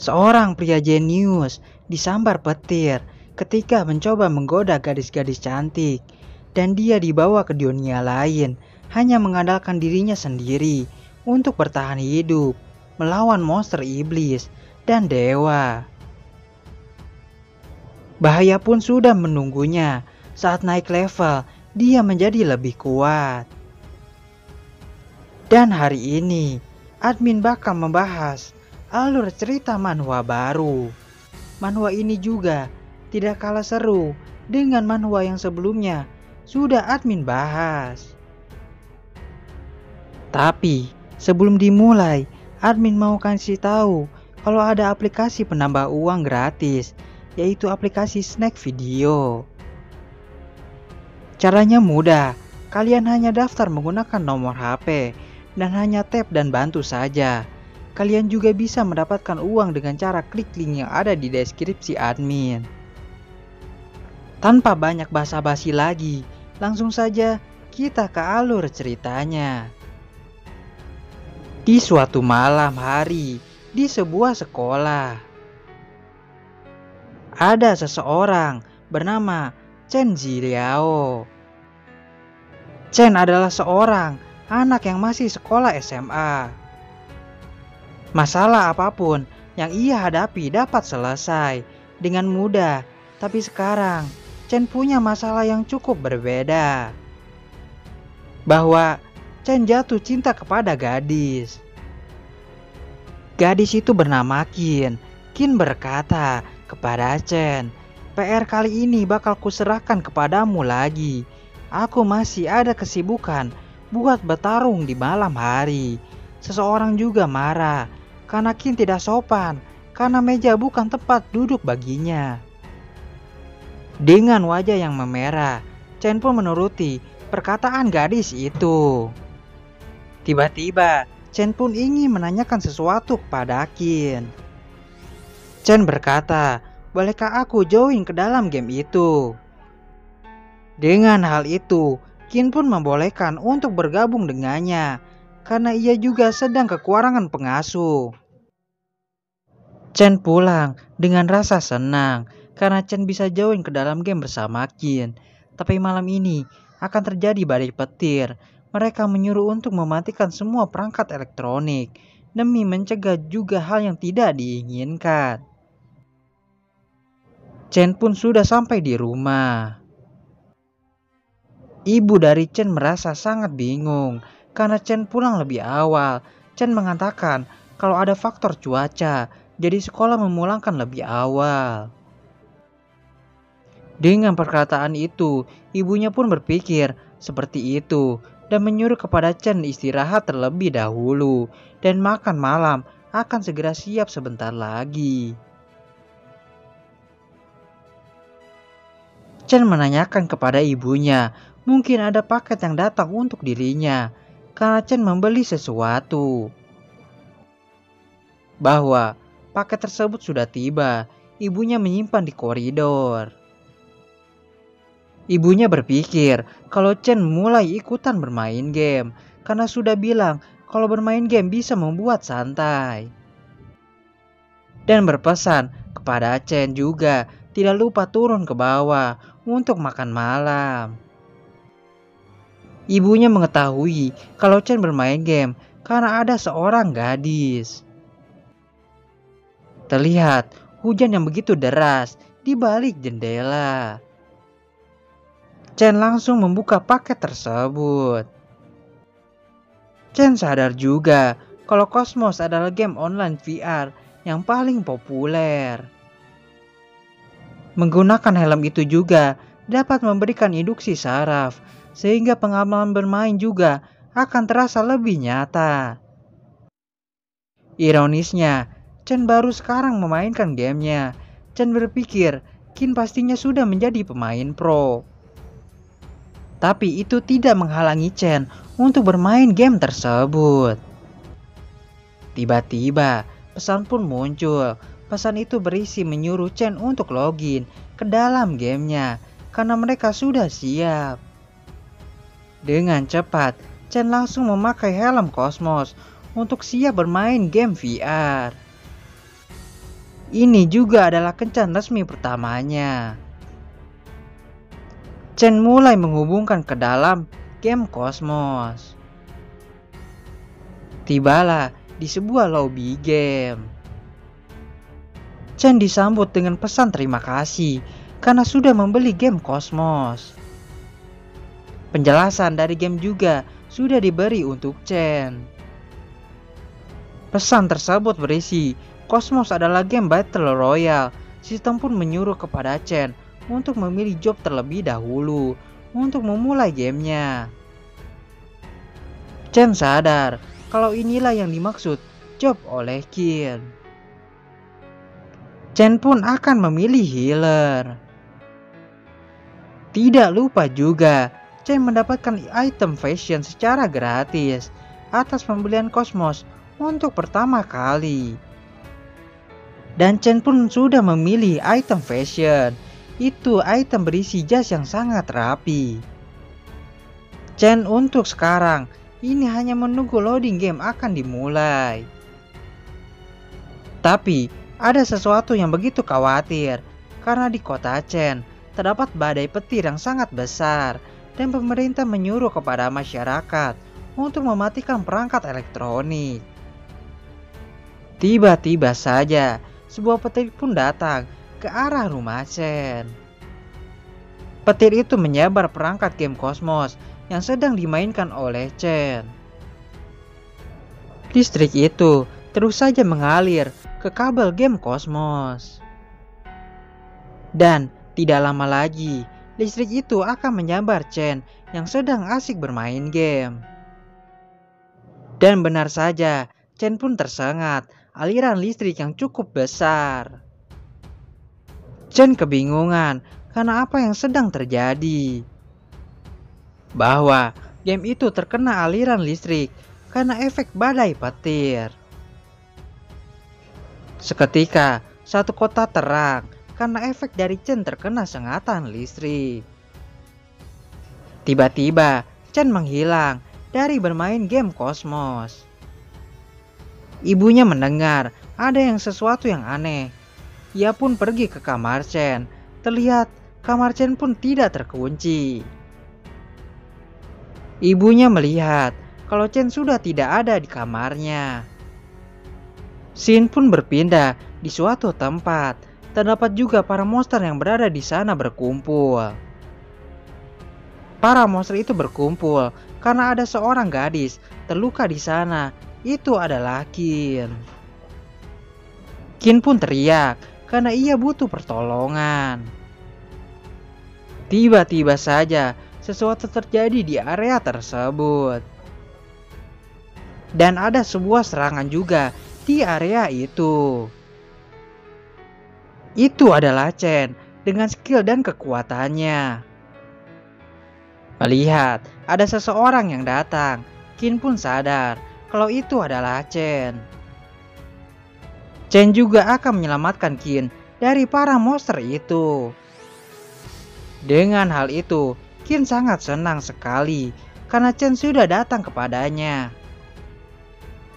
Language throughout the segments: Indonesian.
Seorang pria jenius disambar petir ketika mencoba menggoda gadis-gadis cantik, dan dia dibawa ke dunia lain hanya mengandalkan dirinya sendiri untuk bertahan hidup melawan monster iblis dan dewa. Bahaya pun sudah menunggunya. Saat naik level, dia menjadi lebih kuat. Dan hari ini, admin bakal membahas alur cerita manhwa baru. Manhwa ini juga tidak kalah seru dengan manhwa yang sebelumnya sudah admin bahas. Tapi sebelum dimulai, admin mau kasih tahu kalau ada aplikasi penambah uang gratis, yaitu aplikasi Snack Video. Caranya mudah, kalian hanya daftar menggunakan nomor HP dan hanya tap dan bantu saja. Kalian juga bisa mendapatkan uang dengan cara klik link yang ada di deskripsi admin. Tanpa banyak basa-basi lagi, langsung saja kita ke alur ceritanya. Di suatu malam hari, di sebuah sekolah, ada seseorang bernama Chen Ziliao. Chen adalah seorang anak yang masih sekolah SMA. Masalah apapun yang ia hadapi dapat selesai dengan mudah, tapi sekarang Chen punya masalah yang cukup berbeda. Bahwa Chen jatuh cinta kepada gadis. Gadis itu bernama Qin. Qin berkata kepada Chen, "PR kali ini bakal kuserahkan kepadamu lagi. Aku masih ada kesibukan buat bertarung di malam hari." Seseorang juga marah karena Qin tidak sopan karena meja bukan tempat duduk baginya. Dengan wajah yang memerah, Chen pun menuruti perkataan gadis itu. Tiba-tiba, Chen pun ingin menanyakan sesuatu kepada Qin. Chen berkata, "Bolehkah aku join ke dalam game itu?" Dengan hal itu, Qin pun membolehkan untuk bergabung dengannya, karena ia juga sedang kekurangan pengasuh. Chen pulang dengan rasa senang, karena Chen bisa join ke dalam game bersama Qin. Tapi malam ini akan terjadi badai petir. Mereka menyuruh untuk mematikan semua perangkat elektronik, demi mencegah juga hal yang tidak diinginkan. Chen pun sudah sampai di rumah. Ibu dari Chen merasa sangat bingung karena Chen pulang lebih awal. Chen mengatakan kalau ada faktor cuaca, jadi sekolah memulangkan lebih awal. Dengan perkataan itu, ibunya pun berpikir seperti itu dan menyuruh kepada Chen istirahat terlebih dahulu dan makan malam akan segera siap sebentar lagi. Chen menanyakan kepada ibunya, mungkin ada paket yang datang untuk dirinya, karena Chen membeli sesuatu. Bahwa paket tersebut sudah tiba, ibunya menyimpan di koridor. Ibunya berpikir kalau Chen mulai ikutan bermain game, karena sudah bilang kalau bermain game bisa membuat santai. Dan berpesan kepada Chen juga tidak lupa turun ke bawah untuk makan malam. Ibunya mengetahui kalau Chen bermain game karena ada seorang gadis. Terlihat hujan yang begitu deras di balik jendela. Chen langsung membuka paket tersebut. Chen sadar juga kalau Cosmos adalah game online VR yang paling populer. Menggunakan helm itu juga dapat memberikan induksi saraf, sehingga pengalaman bermain juga akan terasa lebih nyata. Ironisnya, Chen baru sekarang memainkan gamenya. Chen berpikir Qin pastinya sudah menjadi pemain pro. Tapi itu tidak menghalangi Chen untuk bermain game tersebut. Tiba-tiba pesan pun muncul. Pesan itu berisi menyuruh Chen untuk login ke dalam gamenya karena mereka sudah siap. Dengan cepat, Chen langsung memakai helm Cosmos untuk siap bermain game VR. Ini juga adalah kencan resmi pertamanya. Chen mulai menghubungkan ke dalam game Cosmos. Tibalah di sebuah lobby game. Chen disambut dengan pesan terima kasih karena sudah membeli game Cosmos. Penjelasan dari game juga sudah diberi untuk Chen. Pesan tersebut berisi, Cosmos adalah game Battle Royale. Sistem pun menyuruh kepada Chen untuk memilih job terlebih dahulu untuk memulai gamenya. Chen sadar kalau inilah yang dimaksud job oleh Qin. Chen pun akan memilih healer. Tidak lupa juga, Chen mendapatkan item fashion secara gratis atas pembelian Cosmos untuk pertama kali. Dan Chen pun sudah memilih item fashion. Itu item berisi jas yang sangat rapi. Chen untuk sekarang ini hanya menunggu loading game akan dimulai. Tapi ada sesuatu yang begitu khawatir karena di kota Chen terdapat badai petir yang sangat besar dan pemerintah menyuruh kepada masyarakat untuk mematikan perangkat elektronik. Tiba-tiba saja sebuah petir pun datang ke arah rumah Chen. Petir itu menyebar perangkat game Cosmos yang sedang dimainkan oleh Chen. Listrik itu terus saja mengalir ke kabel game Cosmos. Dan tidak lama lagi, listrik itu akan menyambar Chen yang sedang asik bermain game. Dan benar saja, Chen pun tersengat aliran listrik yang cukup besar. Chen kebingungan karena apa yang sedang terjadi. Bahwa game itu terkena aliran listrik karena efek badai petir. Seketika, satu kota terang karena efek dari Chen terkena sengatan listrik. Tiba-tiba, Chen menghilang dari bermain game Cosmos. Ibunya mendengar ada sesuatu yang aneh. Ia pun pergi ke kamar Chen. Terlihat kamar Chen pun tidak terkunci. Ibunya melihat kalau Chen sudah tidak ada di kamarnya. Scene pun berpindah di suatu tempat. Terdapat juga para monster yang berada di sana berkumpul. Para monster itu berkumpul karena ada seorang gadis terluka di sana. Itu adalah Qin. Qin pun teriak karena ia butuh pertolongan. Tiba-tiba saja sesuatu terjadi di area tersebut. Dan ada sebuah serangan juga di area itu. Itu adalah Chen dengan skill dan kekuatannya. Melihat ada seseorang yang datang, Qin pun sadar kalau itu adalah Chen. Chen juga akan menyelamatkan Qin dari para monster itu. Dengan hal itu, Qin sangat senang sekali karena Chen sudah datang kepadanya.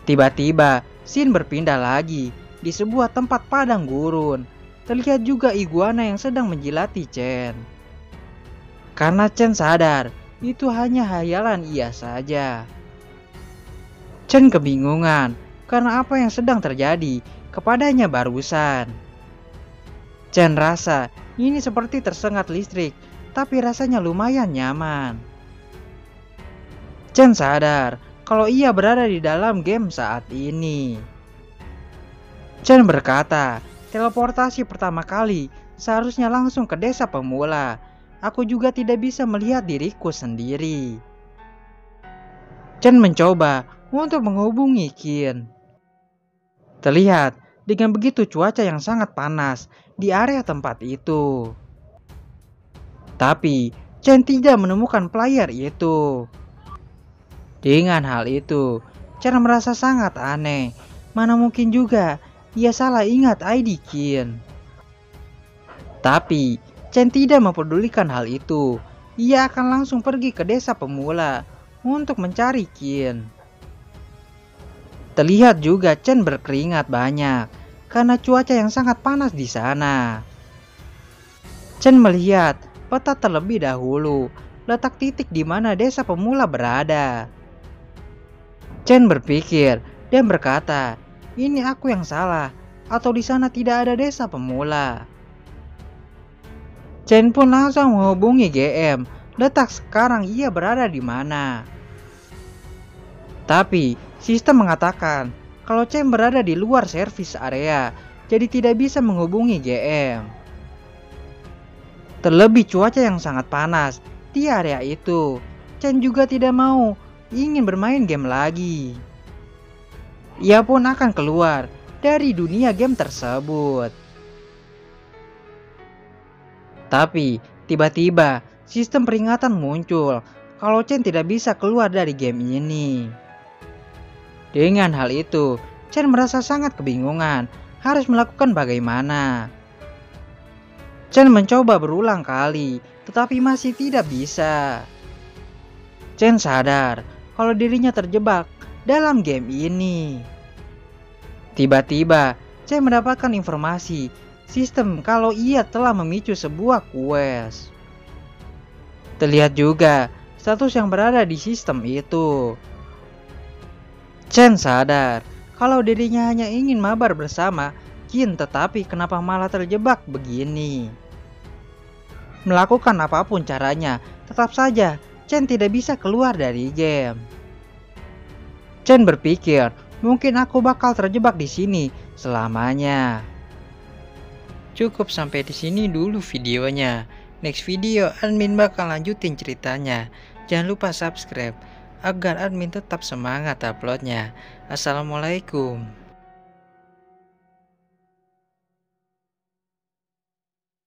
Tiba-tiba, scene berpindah lagi di sebuah tempat padang gurun. Terlihat juga iguana yang sedang menjilati Chen. Karena Chen sadar itu hanya hayalan ia saja. Chen kebingungan karena apa yang sedang terjadi kepadanya barusan. Chen rasa ini seperti tersengat listrik, tapi rasanya lumayan nyaman. Chen sadar kalau ia berada di dalam game saat ini. Chen berkata, teleportasi pertama kali seharusnya langsung ke desa pemula. Aku juga tidak bisa melihat diriku sendiri. Chen mencoba untuk menghubungi Qin. Terlihat dengan begitu cuaca yang sangat panas di area tempat itu. Tapi Chen tidak menemukan player itu. Dengan hal itu, Chen merasa sangat aneh. Mana mungkin juga ia salah ingat ID Qin. Tapi Chen tidak mempedulikan hal itu. Ia akan langsung pergi ke desa pemula untuk mencari Qin. Terlihat juga Chen berkeringat banyak karena cuaca yang sangat panas di sana. Chen melihat peta terlebih dahulu, letak titik di mana desa pemula berada. Chen berpikir dan berkata, ini aku yang salah, atau di sana tidak ada desa pemula. Chen pun langsung menghubungi GM, letak sekarang ia berada di mana. Tapi sistem mengatakan kalau Chen berada di luar servis area, jadi tidak bisa menghubungi GM. Terlebih cuaca yang sangat panas di area itu, Chen juga tidak mau ingin bermain game lagi. Ia pun akan keluar dari dunia game tersebut. Tapi tiba-tiba sistem peringatan muncul kalau Chen tidak bisa keluar dari game ini. Dengan hal itu, Chen merasa sangat kebingungan harus melakukan bagaimana. Chen mencoba berulang kali, tetapi masih tidak bisa. Chen sadar kalau dirinya terjebak dalam game ini. Tiba-tiba, Chen mendapatkan informasi sistem kalau ia telah memicu sebuah quest. Terlihat juga status yang berada di sistem itu. Chen sadar kalau dirinya hanya ingin mabar bersama Jin, tetapi kenapa malah terjebak begini? Melakukan apapun caranya, tetap saja Chen tidak bisa keluar dari game. Chen berpikir, mungkin aku bakal terjebak di sini selamanya. Cukup sampai di sini dulu videonya. Next video admin bakal lanjutin ceritanya. Jangan lupa subscribe agar admin tetap semangat uploadnya. Assalamualaikum.